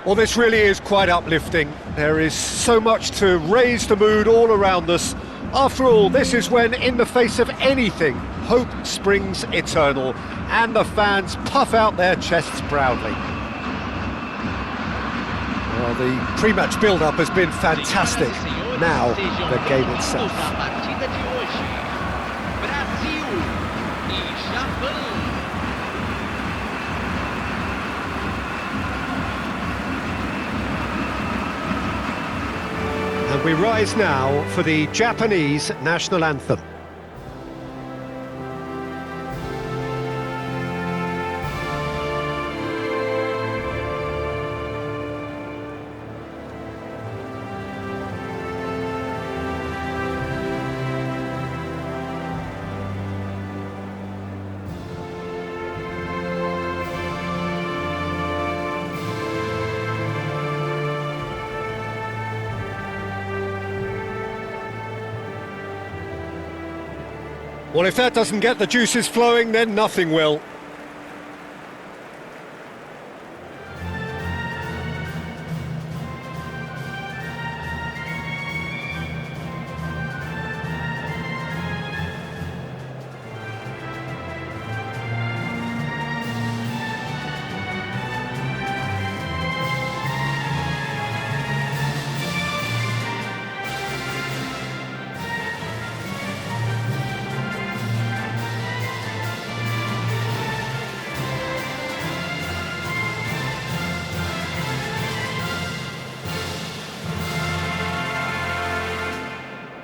Well, this really is quite uplifting. There is so much to raise the mood all around us. After all, this is when, in the face of anything, hope springs eternal, and the fans puff out their chests proudly. Well, the pre-match build-up has been fantastic. Now, the game itself. And we rise now for the Japanese national anthem. Well, if that doesn't get the juices flowing, then nothing will.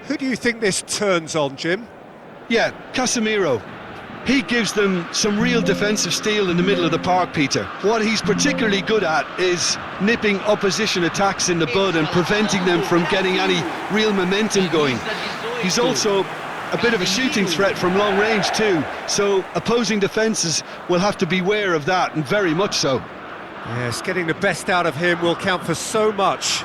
Who do you think this turns on, Jim? Yeah, Casemiro. He gives them some real defensive steel in the middle of the park, Peter. What he's particularly good at is nipping opposition attacks in the bud and preventing them from getting any real momentum going. He's also a bit of a shooting threat from long range too, so opposing defences will have to beware of that, and very much so. Yes, getting the best out of him will count for so much.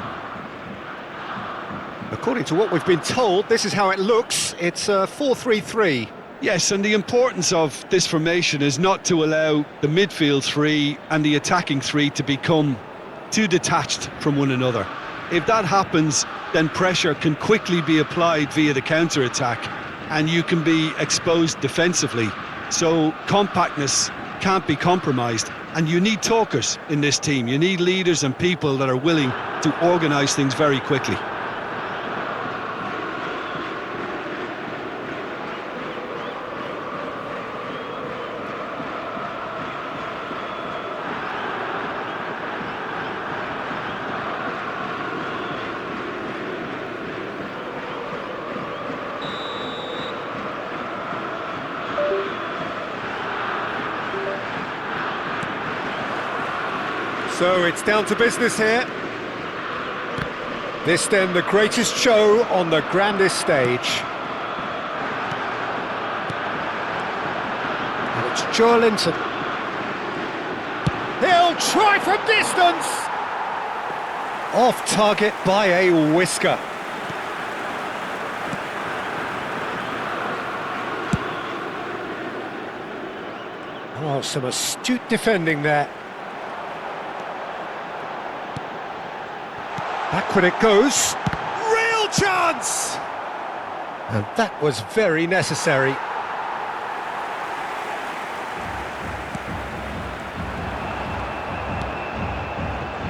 According to what we've been told, this is how it looks. It's a 4-3-3. Yes, and the importance of this formation is not to allow the midfield three and the attacking three to become too detached from one another. If that happens, then pressure can quickly be applied via the counter-attack, and you can be exposed defensively. So compactness can't be compromised, and you need talkers in this team. You need leaders and people that are willing to organise things very quickly. So it's down to business here. This then the greatest show on the grandest stage. And it's Joelinton. He'll try from distance! Off target by a whisker. Oh, some astute defending there. Backward it goes. Real chance! And that was very necessary.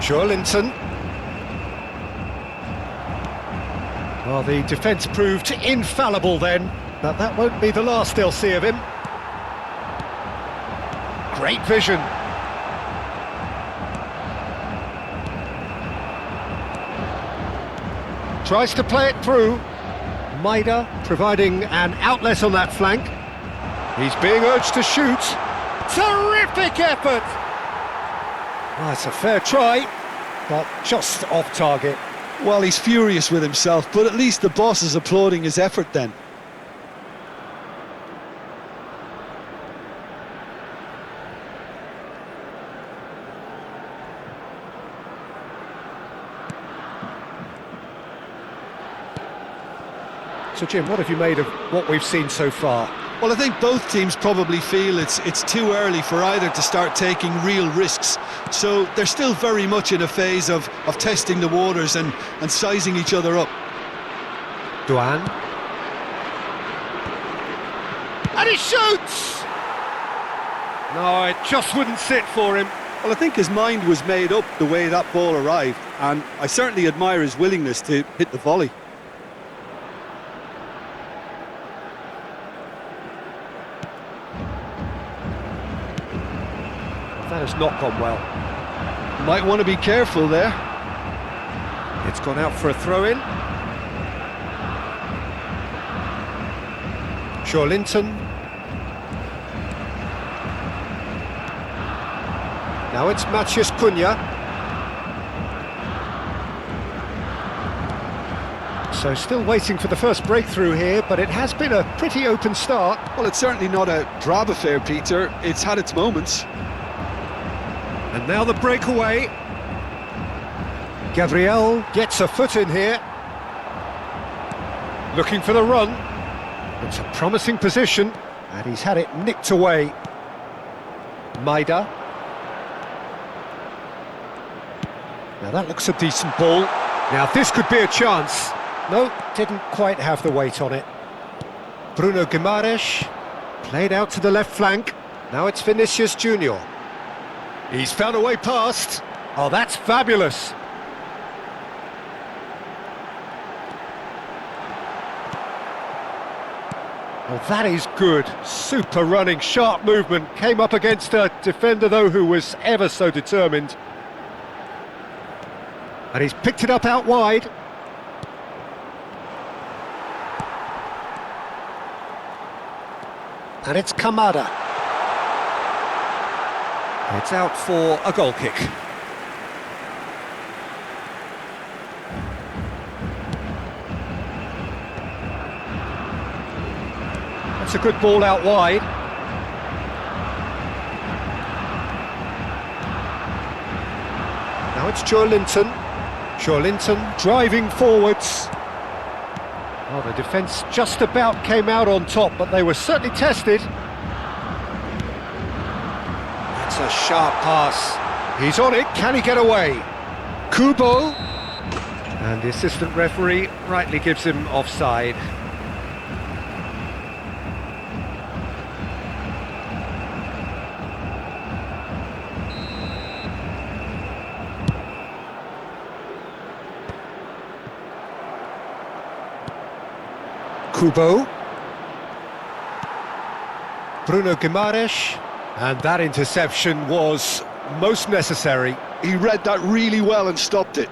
Joelinton. Well, the defence proved infallible then, but that won't be the last they'll see of him. Great vision. Tries to play it through. Maida providing an outlet on that flank. He's being urged to shoot. Terrific effort! Well, it's a fair try, but just off target. Well, he's furious with himself, but at least the boss is applauding his effort then. So Jim, what have you made of what we've seen so far? Well, I think both teams probably feel it's too early for either to start taking real risks. So they're still very much in a phase of testing the waters and sizing each other up. Duan. And he shoots! No, it just wouldn't sit for him. Well, I think his mind was made up the way that ball arrived, and I certainly admire his willingness to hit the volley. That has not gone well. Might want to be careful there. It's gone out for a throw-in. Linton. Now it's Maciej Cunha. So still waiting for the first breakthrough here, but it has been a pretty open start. Well, it's certainly not a drab affair, Peter. It's had its moments. And now the breakaway. Gabriel gets a foot in here. Looking for the run. It's a promising position, and he's had it nicked away. Maida. Now that looks a decent ball. Now this could be a chance. No, didn't quite have the weight on it. Bruno Guimaraes played out to the left flank. Now it's Vinicius Junior. He's found a way past. Oh, that's fabulous. Oh, that is good. Super running, sharp movement. Came up against a defender, though, who was ever so determined. And he's picked it up out wide. And it's Kamada. It's out for a goal kick. That's a good ball out wide. Now it's Linton. Linton driving forwards. Oh, the defence just about came out on top, but they were certainly tested. That's a sharp pass. He's on it, can he get away? Kubo. And the assistant referee rightly gives him offside. Kubo. Bruno Guimaraes. And that interception was most necessary. He read that really well and stopped it.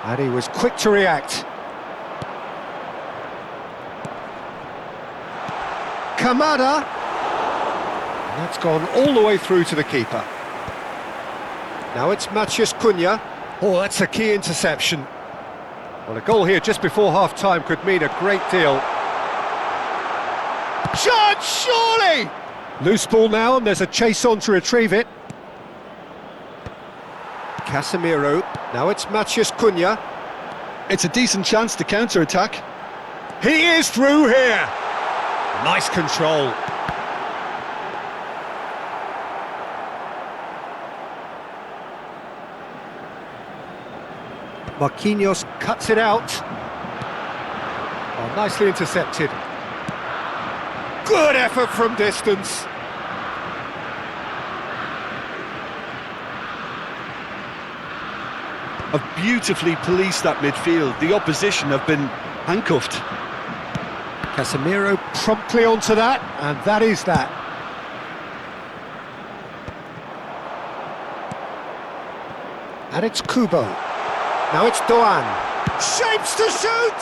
And he was quick to react. Kamada. And that's gone all the way through to the keeper. Now it's Maciej Cunha. Oh, that's a key interception. Well, a goal here just before half-time could mean a great deal. Shot, surely! Loose ball now, and there's a chase on to retrieve it. Casemiro. Now it's Maciej Cunha. It's a decent chance to counter-attack. He is through here! Nice control. Marquinhos cuts it out. Oh, nicely intercepted. Good effort from distance. Have beautifully policed that midfield. The opposition have been handcuffed. Casemiro promptly onto that, and that is that. And it's Kubo. Now it's Doan. Shapes to shoot!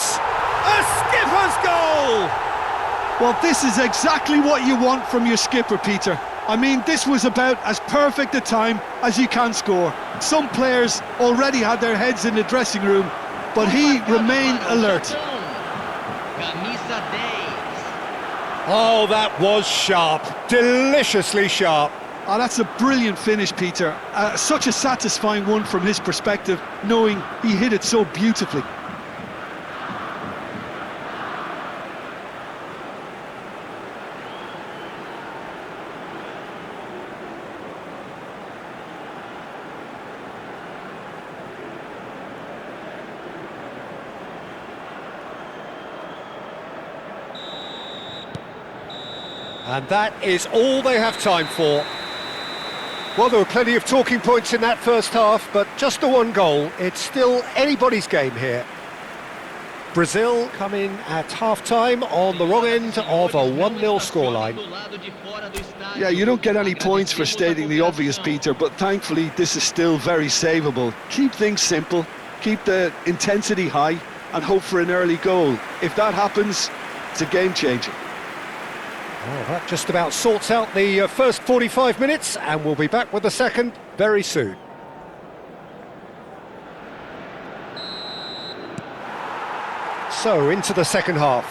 A skipper's goal! Well, this is exactly what you want from your skipper, Peter. I mean, this was about as perfect a time as you can score. Some players already had their heads in the dressing room, but he remained alert. Oh, that was sharp. Deliciously sharp. Oh, that's a brilliant finish, Peter. Such a satisfying one from his perspective, knowing he hit it so beautifully. And that is all they have time for. Well, there were plenty of talking points in that first half, but just the one goal. It's still anybody's game here. Brazil come in at half-time on the wrong end of a 1-0 scoreline. Yeah, you don't get any points for stating the obvious, Peter, but thankfully this is still very savable. Keep things simple, keep the intensity high, and hope for an early goal. If that happens, it's a game changer. Well, that just about sorts out the first 45 minutes, and we'll be back with the second very soon. So, into the second half.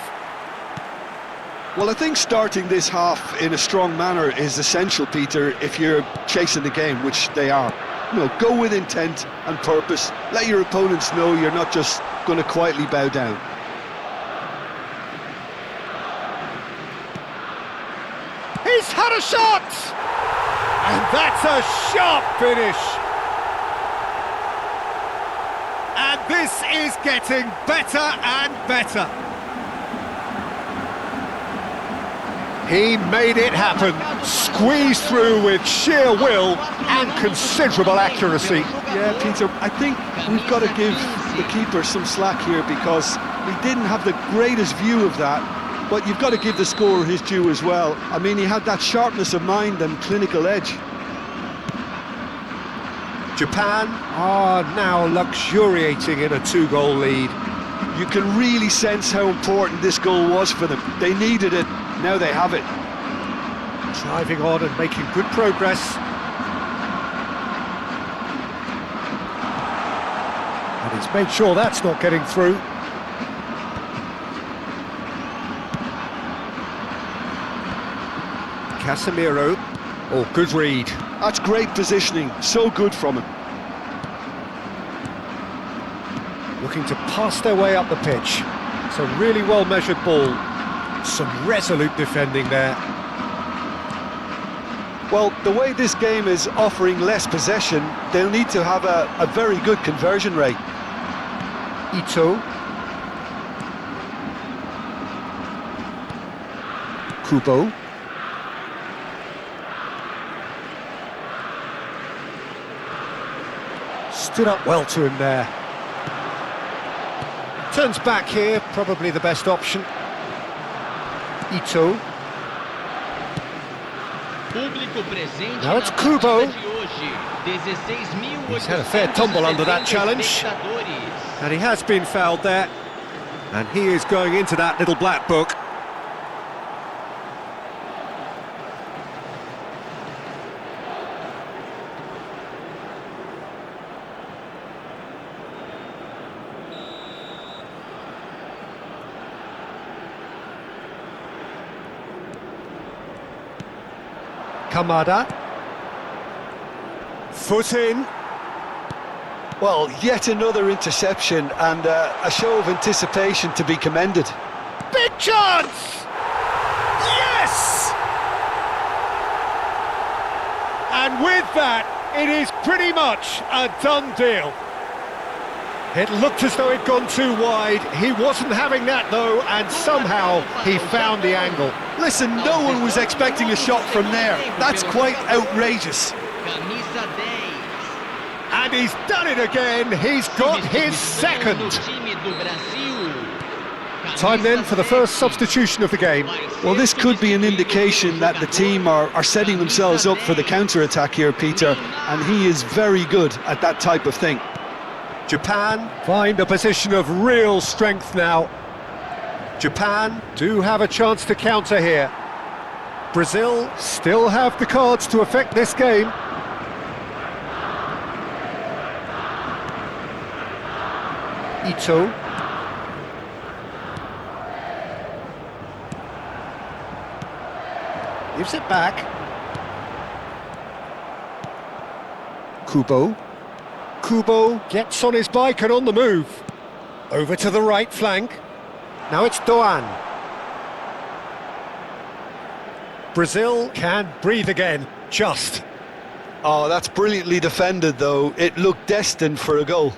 Well, I think starting this half in a strong manner is essential, Peter, if you're chasing the game, which they are. You know, go with intent and purpose. Let your opponents know you're not just going to quietly bow down. He's had a shot! And that's a sharp finish! And this is getting better and better. He made it happen, squeezed through with sheer will and considerable accuracy. Yeah, Peter, I think we've got to give the keeper some slack here because he didn't have the greatest view of that, but you've got to give the scorer his due as well. I mean, he had that sharpness of mind and clinical edge. Japan are now luxuriating in a 2-goal lead. You can really sense how important this goal was for them. They needed it, now they have it. Driving on and making good progress. And he's made sure that's not getting through. Casemiro. Oh, good read. That's great positioning, so good from him. Looking to pass their way up the pitch. It's a really well-measured ball. Some resolute defending there. Well, the way this game is offering less possession, they'll need to have a very good conversion rate. Ito. Kubo. Stood up well to him there. Turns back here, probably the best option. Ito. Now it's Kubo. He's had a fair tumble under that challenge. And he has been fouled there. And he is going into that little black book. Kamada. Foot in. Well, yet another interception and a show of anticipation to be commended. Big chance! Yes! And with that, it is pretty much a done deal. It looked as though it'd gone too wide. He wasn't having that though, and somehow he found the angle. Listen, no one was expecting a shot from there. That's quite outrageous. And he's done it again. He's got his second. Time then for the first substitution of the game. Well, this could be an indication that the team are setting themselves up for the counter-attack here, Peter, and he is very good at that type of thing. Japan find a position of real strength now. Japan do have a chance to counter here. Brazil still have the cards to affect this game. Ito. Gives it back. Kubo. Kubo gets on his bike and on the move. Over to the right flank. Now it's Doan. Brazil can breathe again, just. Oh, that's brilliantly defended, though. It looked destined for a goal.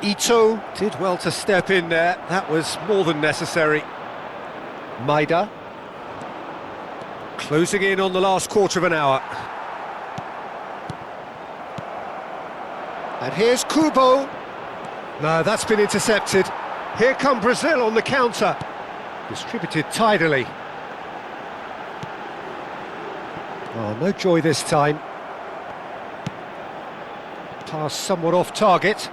Ito did well to step in there. That was more than necessary. Maida. Closing in on the last quarter of an hour. And here's Kubo. No, that's been intercepted. Here come Brazil on the counter. Distributed tidily. Oh, no joy this time. Pass somewhat off target.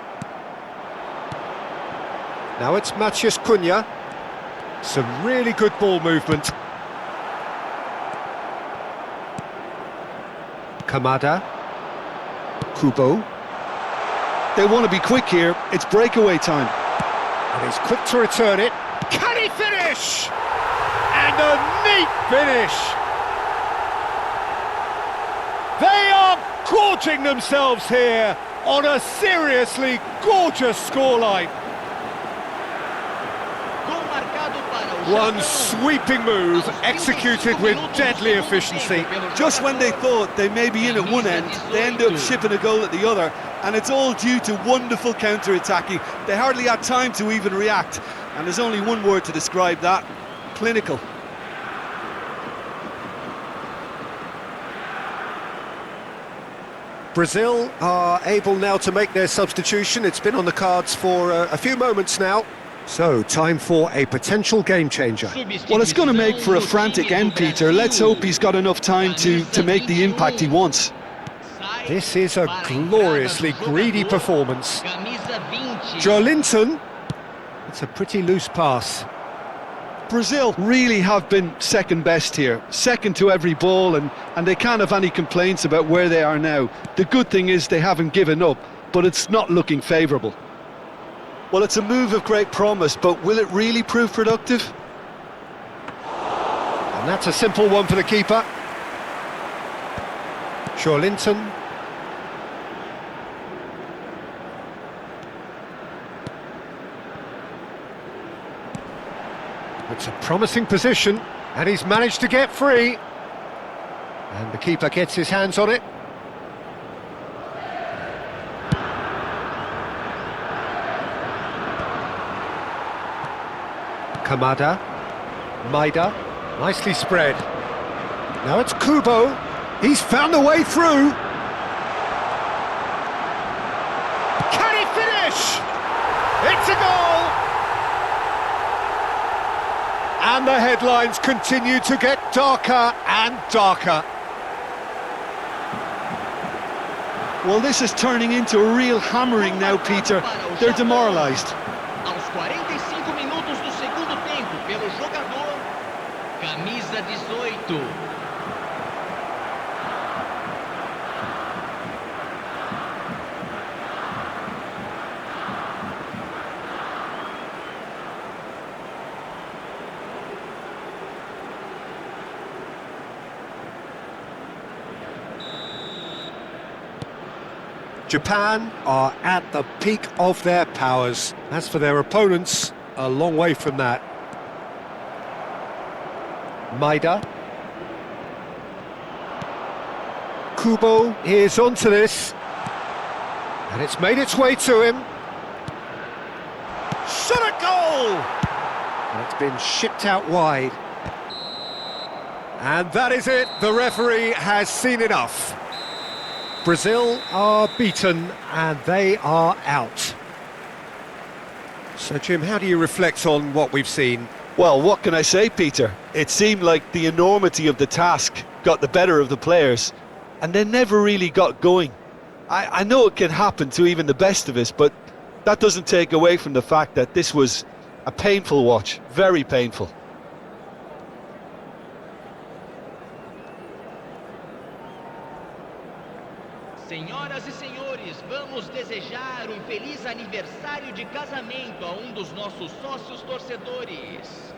Now it's Matheus Cunha. Some really good ball movement. Kamada. Kubo. They want to be quick here. It's breakaway time. And he's quick to return it. Can he finish? And a neat finish. They are gorging themselves here on a seriously gorgeous scoreline. One sweeping move executed with deadly efficiency. Just when they thought they may be in at one end, they end up shipping a goal at the other, and it's all due to wonderful counter-attacking. They hardly had time to even react, and there's only one word to describe that: clinical. Brazil are able now to make their substitution. It's been on the cards for a few moments now. So, time for a potential game changer. Well, it's going to make for a frantic end, Peter. Let's hope he's got enough time to make the impact he wants. This is a gloriously greedy performance. Joelinton. It's a pretty loose pass. Brazil really have been second best here, second to every ball, and they can't have any complaints about where they are now. The good thing is they haven't given up, but it's not looking favourable. Well, it's a move of great promise, but will it really prove productive? And that's a simple one for the keeper. Joelinton. It's a promising position, and he's managed to get free. And the keeper gets his hands on it. Kamada, Maida, nicely spread. Now it's Kubo. He's found a way through. Can he finish? It's a goal! And the headlines continue to get darker and darker. Well, this is turning into a real hammering now, Peter. They're demoralised. Aos 45 minutos do segundo tempo, pelo jogador, camisa 18. Japan are at the peak of their powers. As for their opponents, a long way from that. Maida. Kubo is onto this. And it's made its way to him. Shot a goal! And it's been shipped out wide. And that is it. The referee has seen enough. Brazil are beaten and they are out. So, Jim, how do you reflect on what we've seen? Well, what can I say, Peter? It seemed like the enormity of the task got the better of the players, and they never really got going. I know it can happen to even the best of us, but that doesn't take away from the fact that this was a painful watch, very painful. Senhoras e senhores, vamos desejar feliz aniversário de casamento a dos nossos sócios torcedores.